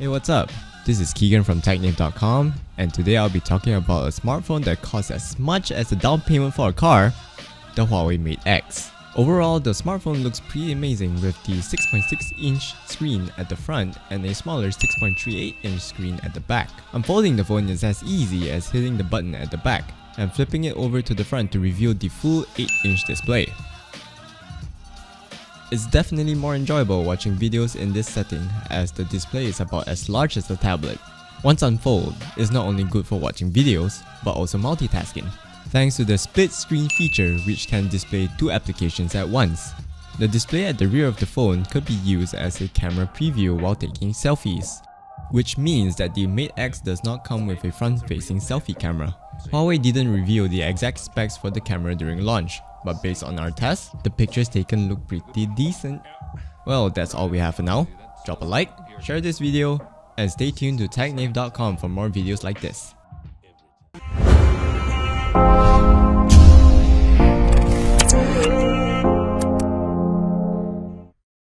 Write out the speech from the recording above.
Hey, what's up? This is Keegan from TechNave.com, and today I'll be talking about a smartphone that costs as much as a down payment for a car, the Huawei Mate X. Overall, the smartphone looks pretty amazing with the 6.6-inch screen at the front and a smaller 6.38-inch screen at the back. Unfolding the phone is as easy as hitting the button at the back and flipping it over to the front to reveal the full 8-inch display. It's definitely more enjoyable watching videos in this setting as the display is about as large as a tablet. Once unfolded, it's not only good for watching videos, but also multitasking, thanks to the split screen feature which can display two applications at once. The display at the rear of the phone could be used as a camera preview while taking selfies, which means that the Mate X does not come with a front-facing selfie camera. Huawei didn't reveal the exact specs for the camera during launch, but based on our tests, the pictures taken look pretty decent. Well, that's all we have for now. Drop a like, share this video, and stay tuned to TechNave.com for more videos like this.